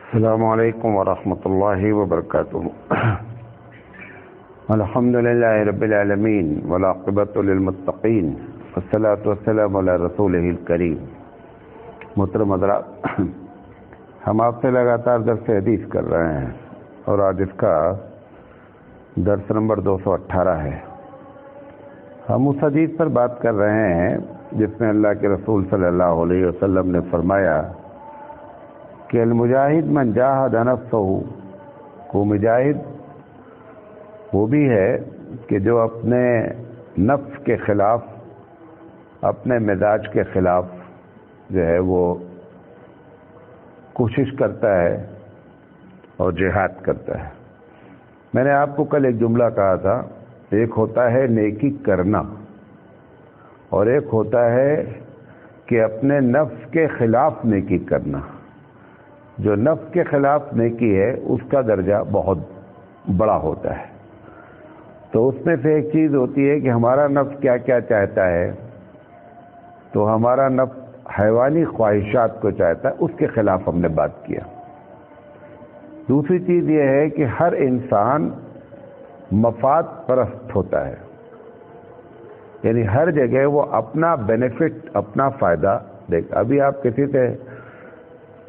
السلام علیکم ورحمۃ اللہ وبرکاتہ۔ الحمد للہ رب العالمین والعاقبۃ للمتقین والصلاۃ والسلام علی رسولہ الکریم۔ محترم حضرات، ہم آپ سے لگاتار درس حدیث کر رہے ہیں اور آج اس کا درس نمبر 218 ہے۔ ہم اس حدیث پر بات کر رہے ہیں جس میں اللہ کے رسول صلی اللہ علیہ وسلم نے فرمایا کہ المجاہد من جاہد نفسہ، وہ مجاہد وہ بھی ہے کہ جو اپنے نفس کے خلاف، اپنے مزاج کے خلاف جو ہے وہ کوشش کرتا ہے اور جہاد کرتا ہے۔ میں نے آپ کو کل ایک جملہ کہا تھا، ایک ہوتا ہے نیکی کرنا اور ایک ہوتا ہے کہ اپنے نفس کے خلاف نیکی کرنا۔ جو نفس کے خلاف نیکی ہے اس کا درجہ بہت بڑا ہوتا ہے۔ تو اس میں سے ایک چیز ہوتی ہے کہ ہمارا نفس کیا کیا چاہتا ہے، تو ہمارا نفس حیوانی خواہشات کو چاہتا ہے، اس کے خلاف ہم نے بات کیا۔ دوسری چیز یہ ہے کہ ہر انسان مفاد پرست ہوتا ہے، یعنی ہر جگہ وہ اپنا بینیفٹ، اپنا فائدہ دیکھ۔ ابھی آپ کسی سے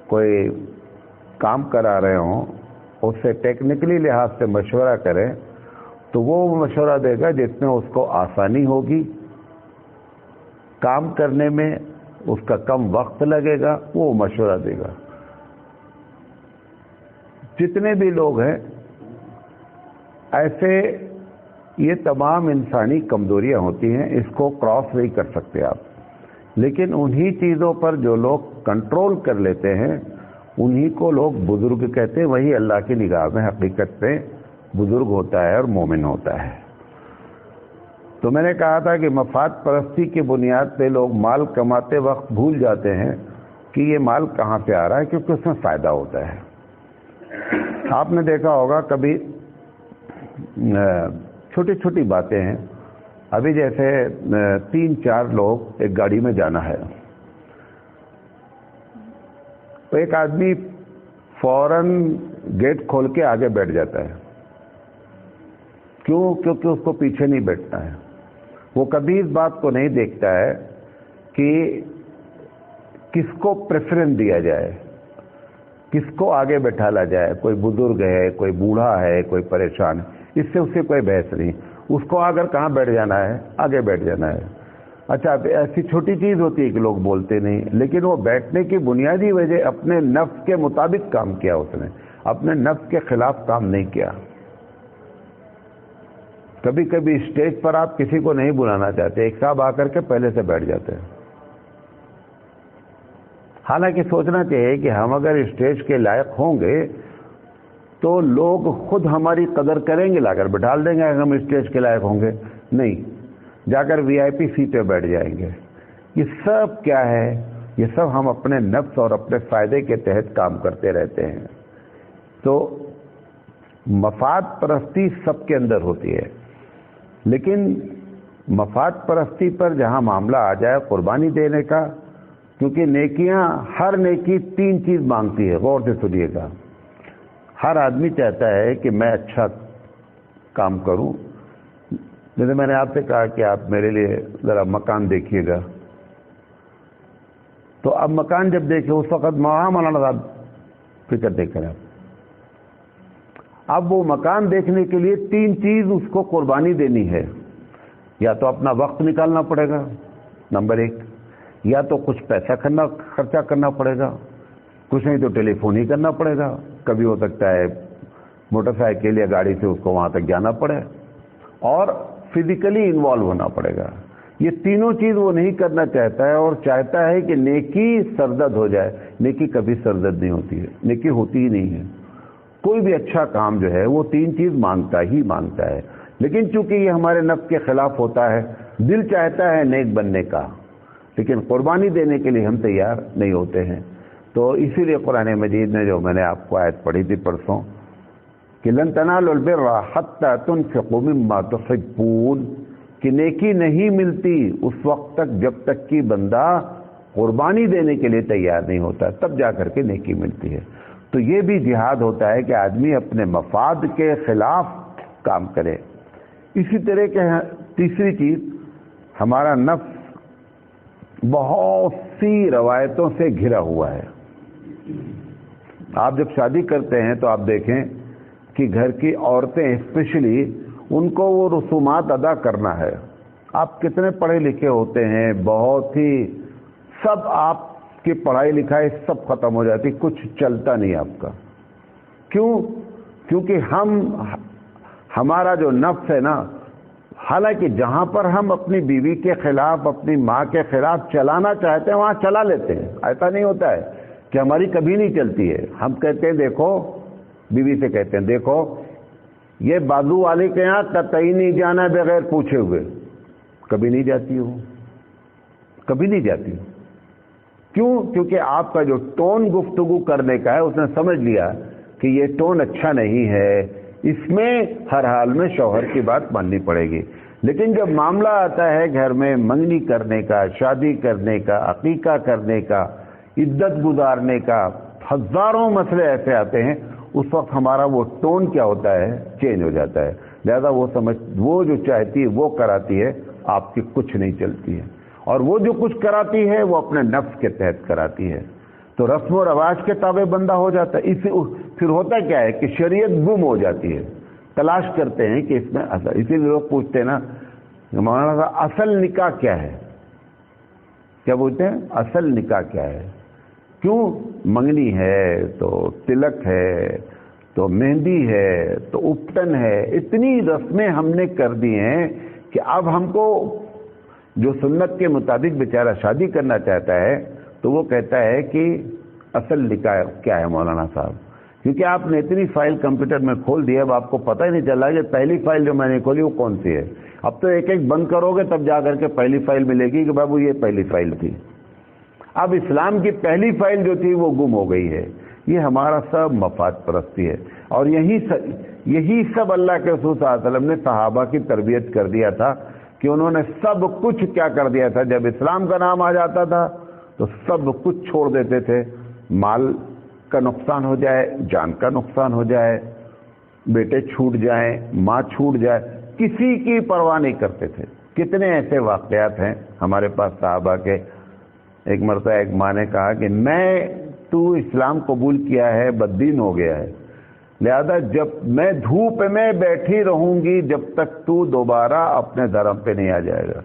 کوئی کام کرا رہے ہوں، اس سے ٹیکنیکلی لحاظ سے مشورہ کریں تو وہ مشورہ دے گا جس میں اس کو آسانی ہوگی، کام کرنے میں اس کا کم وقت لگے گا، وہ مشورہ دے گا۔ جتنے بھی لوگ ہیں ایسے، یہ تمام انسانی کمزوریاں ہوتی ہیں، اس کو کراس نہیں کر سکتے آپ، لیکن انہی چیزوں پر جو لوگ کنٹرول کر لیتے ہیں انہی کو لوگ بزرگ کہتے ہیں۔ وہی اللہ کی نگاہ میں حقیقت میں بزرگ ہوتا ہے اور مومن ہوتا ہے۔ تو میں نے کہا تھا کہ مفاد پرستی کی بنیاد پہ لوگ مال کماتے وقت بھول جاتے ہیں کہ یہ مال کہاں سے آ رہا ہے، کیونکہ اس میں فائدہ ہوتا ہے۔ آپ نے دیکھا ہوگا کبھی چھوٹی چھوٹی باتیں ہیں، ابھی جیسے 3-4 لوگ ایک گاڑی میں جانا ہے، تو ایک آدمی فوراً گیٹ کھول کے آگے بیٹھ جاتا ہے۔ کیوں؟ کیونکہ اس کو پیچھے نہیں بیٹھنا ہے۔ وہ کبھی اس بات کو نہیں دیکھتا ہے کہ کس کو پریفرنس دیا جائے، کس کو آگے بٹھالا جائے۔ کوئی بزرگ ہے، کوئی بوڑھا ہے، کوئی پریشان ہے، اس سے اسے کوئی بحث نہیں، اس کو اگر کہاں بیٹھ جانا ہے، آگے بیٹھ جانا ہے۔ اچھا، ایسی چھوٹی چیز ہوتی ہے کہ لوگ بولتے نہیں، لیکن وہ بیٹھنے کی بنیادی وجہ اپنے نفس کے مطابق کام کیا، اس نے اپنے نفس کے خلاف کام نہیں کیا۔ کبھی کبھی اسٹیج پر آپ کسی کو نہیں بلانا چاہتے، ایک صاحب آ کر کے پہلے سے بیٹھ جاتے ہیں۔ حالانکہ سوچنا چاہیے کہ ہم اگر اسٹیج کے لائق ہوں گے تو لوگ خود ہماری قدر کریں گے، لا کر بٹھا دیں گے۔ اگر ہم اسٹیج کے لائق ہوں گے نہیں، جا کر VIP سیٹ پہ بیٹھ جائیں گے۔ یہ سب کیا ہے؟ یہ سب ہم اپنے نفس اور اپنے فائدے کے تحت کام کرتے رہتے ہیں۔ تو مفاد پرستی سب کے اندر ہوتی ہے، لیکن مفاد پرستی پر جہاں معاملہ آ جائے قربانی دینے کا، کیونکہ نیکیاں، ہر نیکی 3 چیز مانگتی ہے، غور سے سنیے گا۔ ہر آدمی چاہتا ہے کہ میں اچھا کام کروں۔ جیسے میں نے آپ سے کہا کہ آپ میرے لیے ذرا مکان دیکھیے گا، تو اب مکان جب دیکھے اس وقت مولانا صاحب فکر دیکھ کر اب وہ مکان دیکھنے کے لیے 3 چیز اس کو قربانی دینی ہے۔ یا تو اپنا وقت نکالنا پڑے گا، نمبر 1، یا تو کچھ پیسہ خرچہ کرنا پڑے گا، کچھ نہیں تو ٹیلی فون ہی کرنا پڑے گا، کبھی ہو سکتا ہے موٹر سائیکل یا گاڑی سے اس کو وہاں تک جانا پڑے، اور فزیکلی انوالو ہونا پڑے گا۔ یہ تینوں چیز وہ نہیں کرنا چاہتا ہے، اور چاہتا ہے کہ نیکی سرزد ہو جائے۔ نیکی کبھی سرزد نہیں ہوتی ہے، نیکی ہوتی ہی نہیں ہے۔ کوئی بھی اچھا کام جو ہے وہ 3 چیز مانگتا ہی مانگتا ہے، لیکن چونکہ یہ ہمارے نفس کے خلاف ہوتا ہے، دل چاہتا ہے نیک بننے کا، لیکن قربانی دینے کے لیے ہم تیار نہیں ہوتے ہیں۔ تو اسی لیے قرآن مجید میں جو میں نے آپ کو آیت پڑھی تھی پرسوں کہ لن تنالوا البر حتى تنفقوا مما تحبون، کہ نیکی نہیں ملتی اس وقت تک جب تک کہ بندہ قربانی دینے کے لیے تیار نہیں ہوتا، تب جا کر کے نیکی ملتی ہے۔ تو یہ بھی جہاد ہوتا ہے کہ آدمی اپنے مفاد کے خلاف کام کرے. اسی طرح کے تیسری چیز، ہمارا نفس بہت سی روایتوں سے گھرا ہوا ہے. آپ جب شادی کرتے ہیں تو آپ دیکھیں کہ گھر کی عورتیں اسپیشلی ان کو وہ رسومات ادا کرنا ہے. آپ کتنے پڑھے لکھے ہوتے ہیں، بہت ہی سب آپ کی پڑھائی لکھائی سب ختم ہو جاتی، کچھ چلتا نہیں آپ کا. کیوں؟ کیونکہ ہمارا جو نفس ہے نا، حالانکہ جہاں پر ہم اپنی بیوی کے خلاف، اپنی ماں کے خلاف چلانا چاہتے ہیں وہاں چلا لیتے ہیں. ایسا نہیں ہوتا ہے کہ ہماری کبھی نہیں چلتی ہے. ہم کہتے ہیں دیکھو، بیوی سے کہتے ہیں دیکھو یہ بازو والے کے یہاں قطعی نہیں جانا ہے بغیر پوچھے ہوئے. کبھی نہیں جاتی ہو، کبھی نہیں جاتی. کیوں؟ کیونکہ آپ کا جو ٹون گفتگو کرنے کا ہے اس نے سمجھ لیا کہ یہ ٹون اچھا نہیں ہے، اس میں ہر حال میں شوہر کی بات ماننی پڑے گی. لیکن جب معاملہ آتا ہے گھر میں منگنی کرنے کا، شادی کرنے کا، عقیقہ کرنے کا، عدت گزارنے کا، ہزاروں مسئلے ایسے آتے ہیں، اس وقت ہمارا وہ ٹون کیا ہوتا ہے، چینج ہو جاتا ہے. لہذا وہ جو چاہتی ہے وہ کراتی ہے، آپ کی کچھ نہیں چلتی ہے. اور وہ جو کچھ کراتی ہے وہ اپنے نفس کے تحت کراتی ہے. تو رسم و رواج کے تابع بندہ ہو جاتا ہے. پھر ہوتا کیا ہے کہ شریعت گم ہو جاتی ہے. تلاش کرتے ہیں کہ اس میں اصل، اسی لیے لوگ پوچھتے ہیں نا مولانا صاحب اصل نکاح کیا ہے؟ کیا پوچھتے ہیں؟ اصل نکاح کیا ہے؟ کیوں؟ منگنی ہے تو تلک ہے تو مہندی ہے تو اپٹن ہے، اتنی رسمیں ہم نے کر دی ہیں کہ اب ہم کو جو سنت کے مطابق بیچارہ شادی کرنا چاہتا ہے تو وہ کہتا ہے کہ اصل نکاح کیا ہے مولانا صاحب؟ کیونکہ آپ نے اتنی فائل کمپیوٹر میں کھول دی، اب آپ کو پتہ ہی نہیں چلا کہ پہلی فائل جو میں نے کھولی وہ کون سی ہے. اب تو ایک ایک بند کرو گے تب جا کر کے پہلی فائل ملے گی کہ بابو یہ پہلی فائل تھی. اب اسلام کی پہلی فائل جو تھی وہ گم ہو گئی ہے. یہ ہمارا سب مفاد پرستی ہے. اور یہی سب اللہ کے رسول صلی اللہ علیہ وسلم نے صحابہ کی تربیت کر دیا تھا کہ انہوں نے سب کچھ کیا کر دیا تھا. جب اسلام کا نام آ جاتا تھا تو سب کچھ چھوڑ دیتے تھے. مال کا نقصان ہو جائے، جان کا نقصان ہو جائے، بیٹے چھوٹ جائیں، ماں چھوٹ جائے، کسی کی پرواہ نہیں کرتے تھے. کتنے ایسے واقعات ہیں ہمارے پاس صحابہ کے. ایک مرتبہ ایک ماں نے کہا کہ تو اسلام قبول کیا ہے، بددین ہو گیا ہے، لہذا جب میں دھوپ میں بیٹھی رہوں گی جب تک تو دوبارہ اپنے دھرم پہ نہیں آ جائے گا.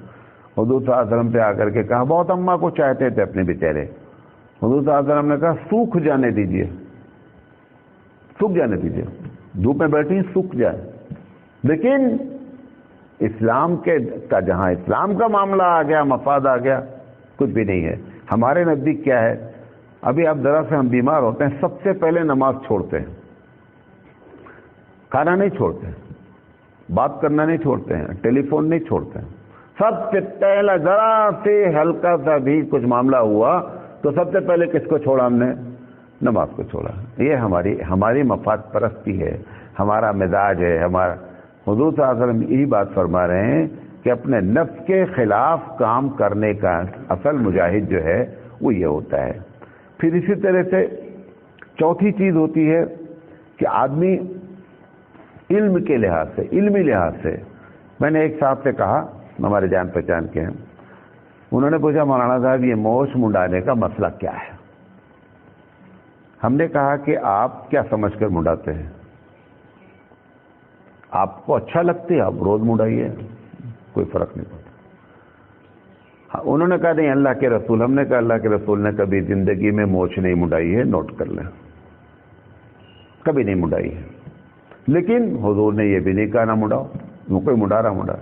حضور صلی اللہ علیہ وسلم پہ آ کر کے کہا، بہت اماں کو چاہتے تھے اپنے بیچارے. حضور صلی اللہ علیہ وسلم نے کہا سوکھ جانے دیجئے، سوکھ جانے دیجئے، دھوپ میں بیٹھی سوکھ جائے. لیکن اسلام کا جہاں اسلام کا معاملہ آ گیا، مفاد آ گیا، کچھ بھی نہیں ہے. ہمارے نزدیک کیا ہے، ابھی اب ذرا سے ہم بیمار ہوتے ہیں سب سے پہلے نماز چھوڑتے ہیں، کھانا نہیں چھوڑتے ہیں، بات کرنا نہیں چھوڑتے ہیں، ٹیلی فون نہیں چھوڑتے ہیں. سب سے پہلا ذرا سے ہلکا سا بھی کچھ معاملہ ہوا تو سب سے پہلے کس کو چھوڑا ہم نے؟ نماز کو چھوڑا. یہ ہماری مفاد پرستی ہے، ہمارا مزاج ہے. ہمارا حضور صلی اللہ علیہ وسلم یہی بات فرما رہے ہیں کہ اپنے نفس کے خلاف کام کرنے کا اصل مجاہد جو ہے وہ یہ ہوتا ہے. پھر اسی طرح سے چوتھی چیز ہوتی ہے کہ آدمی علم کے لحاظ سے، علمی لحاظ سے. میں نے ایک صاحب سے کہا، ہمارے جان پہچان کے ہیں، انہوں نے پوچھا مولانا صاحب یہ موچھ منڈانے کا مسئلہ کیا ہے؟ ہم نے کہا کہ آپ کیا سمجھ کر منڈاتے ہیں؟ آپ کو اچھا لگتے ہے آپ روز منڈائیے، کوئی فرق نہیں پڑتا. انہوں نے کہا نہیں اللہ کے رسول. ہم نے کہا اللہ کے رسول نے کبھی زندگی میں موچھ نہیں منڈائی ہے، نوٹ کر لیں، کبھی نہیں منڈائی ہے. لیکن حضور نے یہ بھی نہیں کہا نہ منڈاؤ، وہ کوئی منڈا رہا.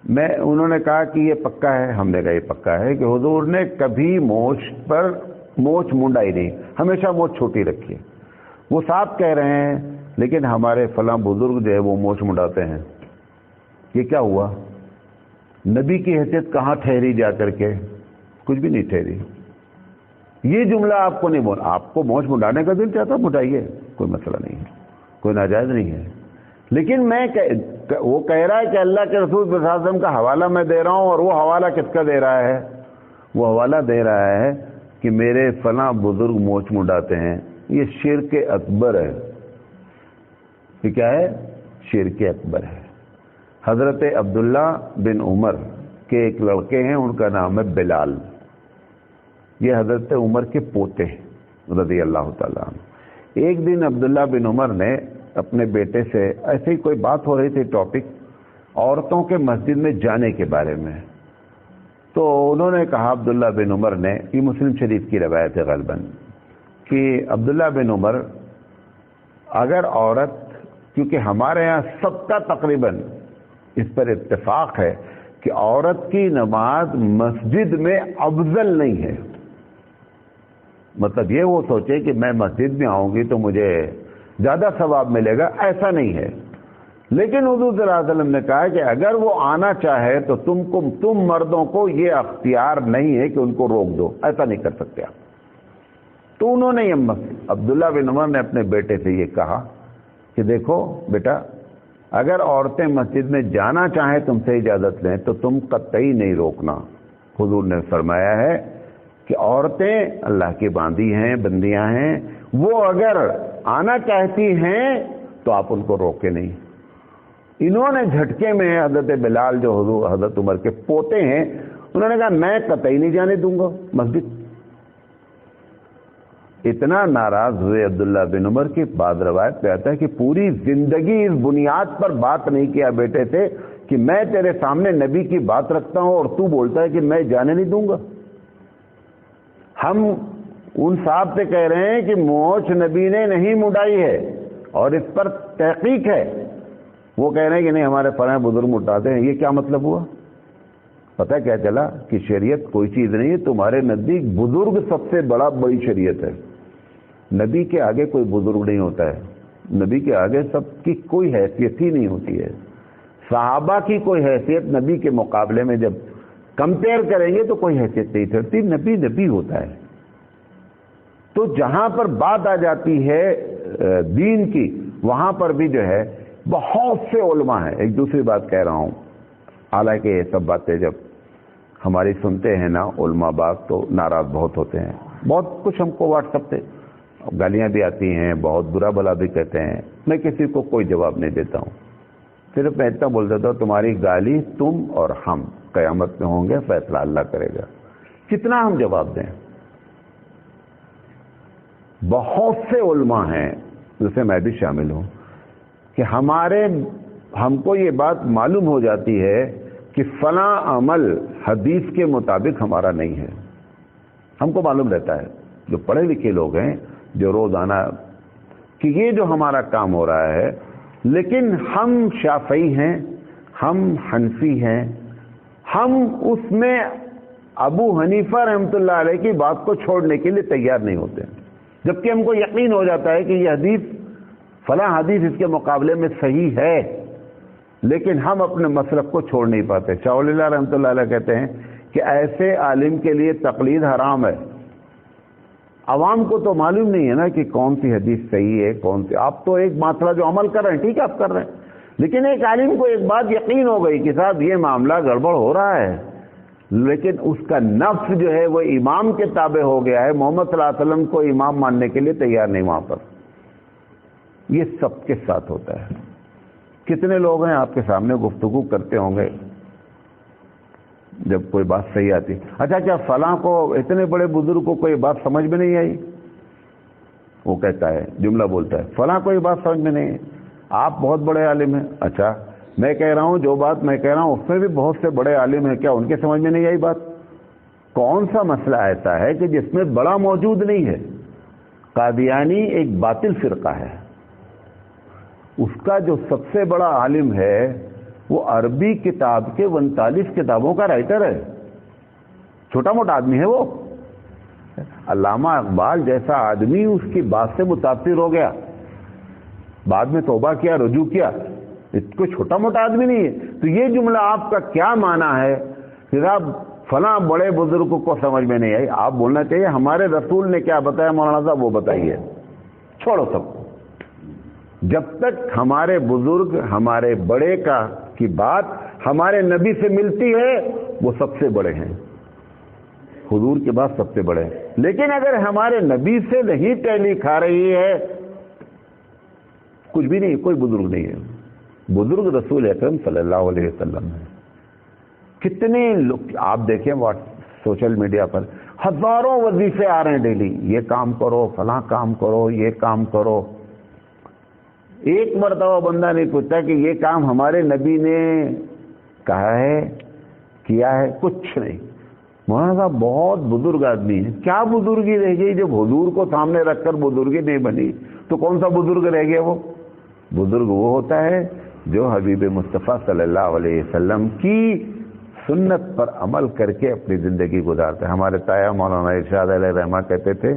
انہوں نے کہا کہ یہ پکا ہے. ہم نے کہا یہ پکا ہے کہ حضور نے کبھی موچھ منڈائی نہیں، ہمیشہ موچھ چھوٹی رکھی ہے. وہ صاحب کہہ رہے ہیں لیکن ہمارے فلاں بزرگ جو ہے وہ موچھ منڈاتے ہیں. یہ کیا ہوا؟ نبی کی حیثیت کہاں ٹھہری جا کر کے؟ کچھ بھی نہیں ٹھہری. یہ جملہ آپ کو نہیں بول، آپ کو موچھ منڈانے کا دل چاہتا منڈائیے، کوئی مسئلہ نہیں ہے، کوئی ناجائز نہیں ہے. لیکن وہ کہہ رہا ہے کہ اللہ کے رسول صلی اللہ علیہ وسلم کا حوالہ میں دے رہا ہوں، اور وہ حوالہ کس کا دے رہا ہے؟ وہ حوالہ دے رہا ہے کہ میرے فلاں بزرگ موچ منڈاتے ہیں، یہ شرک اکبر ہے۔ یہ کیا ہے؟ شرک اکبر ہے۔ حضرت عبداللہ بن عمر کے ایک لڑکے ہیں، ان کا نام ہے بلال، یہ حضرت عمر کے پوتے ہیں رضی اللہ تعالیٰ عنہ۔ ایک دن عبداللہ بن عمر نے اپنے بیٹے سے ایسے ہی کوئی بات ہو رہی تھی، ٹاپک عورتوں کے مسجد میں جانے کے بارے میں، تو انہوں نے کہا عبداللہ بن عمر نے، یہ مسلم شریف کی روایت ہے غالباً، کہ عبداللہ بن عمر اگر عورت، کیونکہ ہمارے ہاں سب کا تقریباً اس پر اتفاق ہے کہ عورت کی نماز مسجد میں افضل نہیں ہے، مطلب یہ وہ سوچے کہ میں مسجد میں آؤں گی تو مجھے زیادہ ثواب ملے گا، ایسا نہیں ہے۔ لیکن حضور صلی اللہ علیہ وسلم نے کہا کہ اگر وہ آنا چاہے تو تم مردوں کو یہ اختیار نہیں ہے کہ ان کو روک دو، ایسا نہیں کر سکتے آپ۔ تو انہوں نے عبداللہ بن عمر نے اپنے بیٹے سے یہ کہا کہ دیکھو بیٹا، اگر عورتیں مسجد میں جانا چاہیں تم سے اجازت لیں تو تم قطعی نہیں روکنا۔ حضور نے فرمایا ہے کہ عورتیں اللہ کی باندھی ہیں، بندیاں ہیں، وہ اگر آنا چاہتی ہیں تو آپ ان کو روکے نہیں۔ انہوں نے جھٹکے میں حضرت بلال جو حضرت عمر کے پوتے ہیں، انہوں نے کہا میں قطعی نہیں جانے دوں گا مسجد۔ اتنا ناراض ہوئے عبداللہ بن عمر کی، بعض روایت پہ آتا ہے کہ پوری زندگی اس بنیاد پر بات نہیں کیا بیٹے سے کہ میں تیرے سامنے نبی کی بات رکھتا ہوں اور تو بولتا ہے کہ میں جانے نہیں دوں گا۔ ہم ان صاحب سے کہہ رہے ہیں کہ موچ نبی نے نہیں مڈائی ہے اور اس پر تحقیق ہے، وہ کہہ رہے ہیں کہ نہیں ہمارے فلاں بزرگ مٹاتے ہیں۔ یہ کیا مطلب ہوا؟ پتہ کیا چلا کہ شریعت کوئی چیز نہیں ہے، تمہارے نزدیک بزرگ سب سے بڑی شریعت ہے۔ نبی کے آگے کوئی بزرگ نہیں ہوتا ہے، نبی کے آگے سب کی کوئی حیثیت ہی نہیں ہوتی ہے۔ صحابہ کی کوئی حیثیت نبی کے مقابلے میں جب کمپیئر کریں گے تو کوئی حیثیت نہیں ٹھہرتی، نبی نبی ہوتا ہے۔ تو جہاں پر بات آ جاتی ہے دین کی، وہاں پر بھی جو ہے بہت سے علماء ہیں۔ ایک دوسری بات کہہ رہا ہوں، حالانکہ یہ سب باتیں جب ہماری سنتے ہیں نا علماء باغ تو ناراض بہت ہوتے ہیں، بہت کچھ ہم کو واٹس ایپ پہ گالیاں بھی آتی ہیں، بہت برا بھلا بھی کہتے ہیں، میں کسی کو کوئی جواب نہیں دیتا ہوں، صرف میں اتنا بول دیتا ہوں تمہاری گالی تم اور ہم قیامت میں ہوں گے، فیصلہ اللہ کرے گا، کتنا ہم جواب دیں۔ بہت سے علماء ہیں جسے میں بھی شامل ہوں کہ ہم کو یہ بات معلوم ہو جاتی ہے کہ فلاں عمل حدیث کے مطابق ہمارا نہیں ہے، ہم کو معلوم رہتا ہے، جو پڑھے لکھے لوگ ہیں جو روزانہ کہ یہ جو ہمارا کام ہو رہا ہے، لیکن ہم شافعی ہیں، ہم حنفی ہیں، ہم اس میں ابو حنیفہ رحمۃ اللہ علیہ کی بات کو چھوڑنے کے لیے تیار نہیں ہوتے، جبکہ ہم کو یقین ہو جاتا ہے کہ یہ حدیث فلاں حدیث اس کے مقابلے میں صحیح ہے، لیکن ہم اپنے مسلک کو چھوڑ نہیں پاتے۔ شاہ ولی اللہ رحمۃ اللہ علیہ کہتے ہیں کہ ایسے عالم کے لیے تقلید حرام ہے۔ عوام کو تو معلوم نہیں ہے نا کہ کون سی حدیث صحیح ہے، کون سی، آپ تو ایک مسئلہ جو عمل کر رہے ہیں ٹھیک ہے آپ کر رہے ہیں، لیکن ایک عالم کو ایک بات یقین ہو گئی کہ صاحب یہ معاملہ گڑبڑ ہو رہا ہے، لیکن اس کا نفس جو ہے وہ امام کے تابع ہو گیا ہے، محمد صلی اللہ علیہ وسلم کو امام ماننے کے لیے تیار نہیں وہاں پر۔ یہ سب کے ساتھ ہوتا ہے۔ کتنے لوگ ہیں آپ کے سامنے گفتگو کرتے ہوں گے جب کوئی بات صحیح آتی، اچھا کیا فلاں کو، اتنے بڑے بزرگ کو کوئی بات سمجھ میں نہیں آئی؟ وہ کہتا ہے، جملہ بولتا ہے فلاں کو یہ بات سمجھ میں نہیں ہے، آپ بہت بڑے عالم ہیں، اچھا میں کہہ رہا ہوں جو بات میں کہہ رہا ہوں اس میں بھی بہت سے بڑے عالم ہیں، کیا ان کے سمجھ میں نہیں آئی بات؟ کون سا مسئلہ ایسا ہے کہ جس میں بڑا موجود نہیں ہے؟ قادیانی ایک باطل فرقہ ہے، اس کا جو سب سے بڑا عالم ہے وہ عربی کتاب کے 39 کتابوں کا رائٹر ہے، چھوٹا موٹا آدمی ہے وہ۔ علامہ اقبال جیسا آدمی اس کی بات سے متاثر ہو گیا، بعد میں توبہ کیا، رجوع کیا، کوئی چھوٹا موٹا آدمی نہیں ہے۔ تو یہ جملہ آپ کا کیا معنی ہے کہ آپ فلاں بڑے بزرگ کو سمجھ میں نہیں آئی؟ آپ بولنا چاہیے ہمارے رسول نے کیا بتایا مولانا صاحب وہ بتائیے، چھوڑو سب۔ جب تک ہمارے بزرگ، ہمارے بڑے کی بات ہمارے نبی سے ملتی ہے وہ سب سے بڑے ہیں، حضور کے بعد سب سے بڑے ہیں. لیکن اگر ہمارے نبی سے نہیں ٹہلی کھا رہی ہے، کچھ بھی نہیں، کوئی بزرگ نہیں ہے. بزرگ رسول اکرم صلی اللہ علیہ وسلم ہے. کتنے لوگ آپ دیکھیں سوشل میڈیا پر ہزاروں وظیفے آ رہے ہیں ڈیلی، یہ کام کرو، فلاں کام کرو، یہ کام کرو. ایک مرتبہ بندہ نہیں پوچھتا کہ یہ کام ہمارے نبی نے کہا ہے، کیا ہے؟ کچھ نہیں. مولانا صاحب بہت بزرگ آدمی ہے. کیا بزرگی رہ گئی؟ جب حضور کو سامنے رکھ کر بزرگی نہیں بنی تو کون سا بزرگ رہ گیا؟ وہ بزرگ وہ ہوتا ہے جو حبیب مصطفیٰ صلی اللہ علیہ وسلم کی سنت پر عمل کر کے اپنی زندگی گزارتا ہے. ہمارے تایا مولانا ارشاد علیہ رحمہ کہتے تھے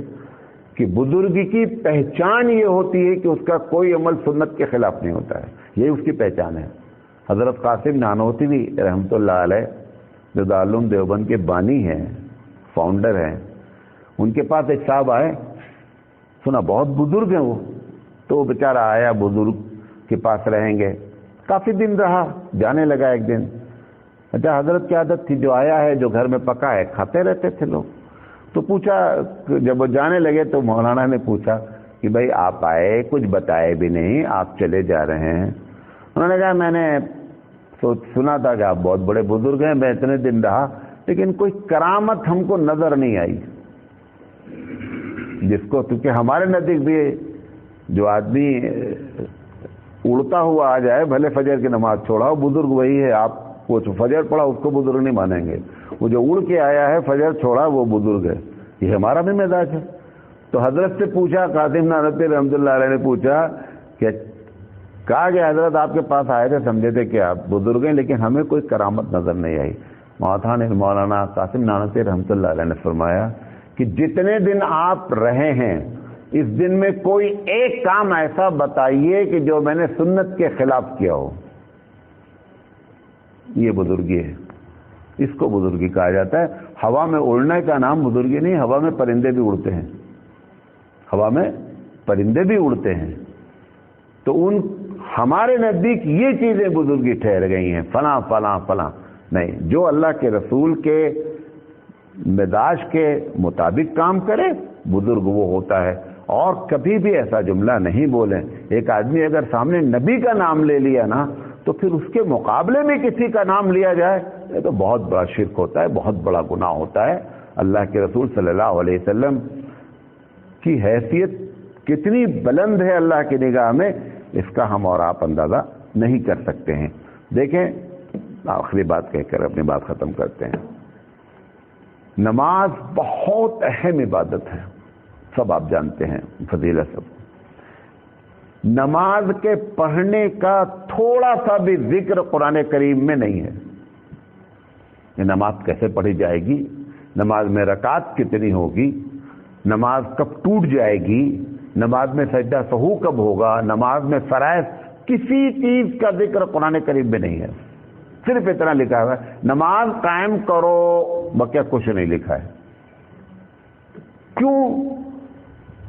کہ بزرگی کی پہچان یہ ہوتی ہے کہ اس کا کوئی عمل سنت کے خلاف نہیں ہوتا ہے. یہی اس کی پہچان ہے. حضرت قاسم نانوتوی رحمۃ اللہ علیہ جو دارالعلوم دیوبند کے بانی ہیں، فاؤنڈر ہیں، ان کے پاس ایک صاحب آئے، سنا بہت بزرگ ہیں وہ، تو وہ بیچارہ آیا، بزرگ کے پاس رہیں گے. کافی دن رہا، جانے لگا ایک دن. اچھا حضرت کی عادت تھی جو آیا ہے، جو گھر میں پکا ہے کھاتے رہتے تھے لوگ. تو پوچھا، جب وہ جانے لگے تو مولانا نے پوچھا کہ بھائی آپ آئے، کچھ بتائے بھی نہیں، آپ چلے جا رہے ہیں. انہوں نے کہا میں نے سنا تھا کہ آپ بہت بڑے بزرگ ہیں، میں اتنے دن رہا لیکن کوئی کرامت ہم کو نظر نہیں آئی. جس کو کیونکہ ہمارے نزدیک بھی جو آدمی اڑتا ہوا آ جائے، بھلے فجر کی نماز چھوڑا ہو، بزرگ وہی ہے. آپ کو فجر پڑھا اس کو بزرگ نہیں مانیں گے. وہ جو اڑ کے آیا ہے، فجر چھوڑا، وہ بزرگ ہے. یہ ہمارا بھی مزاج ہے. تو حضرت سے پوچھا، قاسم نانوتوی رحمۃ اللہ علیہ نے پوچھا کہ کہا کہ حضرت آپ کے پاس آئے تھے، سمجھے تھے کہ آپ بزرگ ہیں لیکن ہمیں کوئی کرامت نظر نہیں آئی. مولانا قاسم نانوتوی رحمۃ اللہ علیہ نے فرمایا کہ جتنے دن آپ رہے ہیں اس دن میں کوئی ایک کام ایسا بتائیے کہ جو میں نے سنت کے خلاف کیا ہو. یہ بزرگی ہے، اس کو بزرگی کہا جاتا ہے. ہوا میں اڑنے کا نام بزرگی نہیں. ہوا میں پرندے بھی اڑتے ہیں، ہوا میں پرندے بھی اڑتے ہیں. تو ہمارے نزدیک یہ چیزیں بزرگی ٹھہر گئی ہیں، فلاں فلاں فلاں نہیں. جو اللہ کے رسول کے مزاج کے مطابق کام کرے بزرگ وہ ہوتا ہے. اور کبھی بھی ایسا جملہ نہیں بولیں. ایک آدمی اگر سامنے نبی کا نام لے لیا نا تو پھر اس کے مقابلے میں کسی کا نام لیا جائے، یہ تو بہت بڑا شرک ہوتا ہے، بہت بڑا گناہ ہوتا ہے. اللہ کے رسول صلی اللہ علیہ وسلم کی حیثیت کتنی بلند ہے اللہ کی نگاہ میں، اس کا ہم اور آپ اندازہ نہیں کر سکتے ہیں. دیکھیں، آخری بات کہہ کر اپنی بات ختم کرتے ہیں. نماز بہت اہم عبادت ہے، سب آپ جانتے ہیں فضیلت سب. نماز کے پڑھنے کا تھوڑا سا بھی ذکر قرآن کریم میں نہیں ہے. یہ نماز کیسے پڑھی جائے گی، نماز میں رکعت کتنی ہوگی، نماز کب ٹوٹ جائے گی، نماز میں سجدہ سہو کب ہوگا، نماز میں فرائض، کسی چیز کا ذکر قرآن کریم میں نہیں ہے. صرف اتنا لکھا ہوا ہے نماز قائم کرو، بقیہ کچھ نہیں لکھا ہے. کیوں؟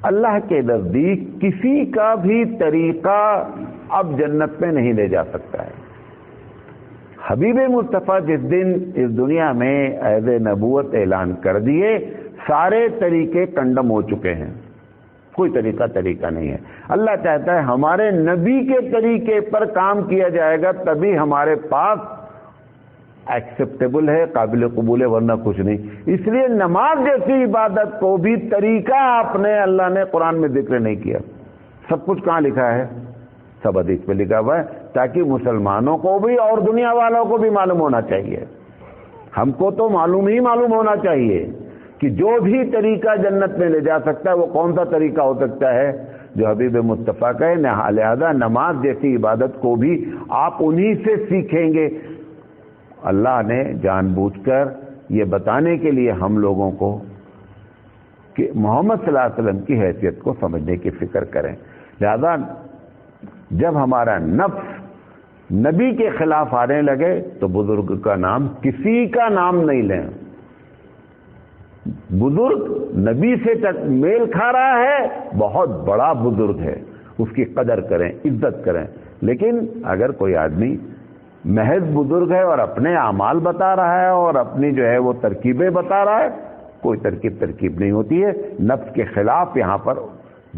اللہ کے نزدیک کسی کا بھی طریقہ اب جنت میں نہیں لے جا سکتا ہے. حبیب مصطفیٰ جس دن اس دنیا میں عہد نبوت اعلان کر دیے، سارے طریقے کنڈم ہو چکے ہیں، کوئی طریقہ نہیں ہے. اللہ چاہتا ہے ہمارے نبی کے طریقے پر کام کیا جائے گا تبھی ہمارے پاس ایکسیپٹیبل ہے، قابل قبول ہے، ورنہ کچھ نہیں. اس لیے نماز جیسی عبادت کو بھی طریقہ آپ نے اللہ نے قرآن میں ذکر نہیں کیا. سب کچھ کہاں لکھا ہے؟ سب حدیث پہ لکھا ہوا ہے، تاکہ مسلمانوں کو بھی اور دنیا والوں کو بھی معلوم ہونا چاہیے. ہم کو تو معلوم ہونا چاہیے کہ جو بھی طریقہ جنت میں لے جا سکتا ہے وہ کون سا طریقہ ہو سکتا ہے، جو حبیب مصطفیٰ کا ہے. لہذا نماز جیسی عبادت کو بھی آپ انہی سے سیکھیں گے. اللہ نے جان بوجھ کر یہ بتانے کے لیے ہم لوگوں کو کہ محمد صلی اللہ علیہ وسلم کی حیثیت کو سمجھنے کی فکر کریں. لہذا جب ہمارا نفس نبی کے خلاف آنے لگے تو بزرگ کا نام، کسی کا نام نہیں لیں. بزرگ نبی سے میل کھا رہا ہے، بہت بڑا بزرگ ہے، اس کی قدر کریں، عزت کریں. لیکن اگر کوئی آدمی محض بزرگ ہے اور اپنے اعمال بتا رہا ہے اور اپنی جو ہے وہ ترکیبیں بتا رہا ہے، کوئی ترکیب نہیں ہوتی ہے. نفس کے خلاف یہاں پر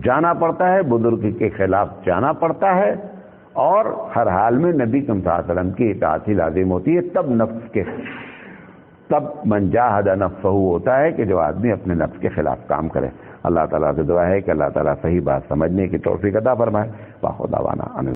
جانا پڑتا ہے، بزرگ کے خلاف جانا پڑتا ہے، اور ہر حال میں نبی صلی اللہ علیہ وسلم کی اطاعت ہی لازم ہوتی ہے. تب من جاہد نفسہ ہوتا ہے کہ جو آدمی اپنے نفس کے خلاف کام کرے. اللہ تعالیٰ سے دعا ہے کہ اللہ تعالیٰ صحیح بات سمجھنے کی توفیق عطا فرمائے. واخر دعوانا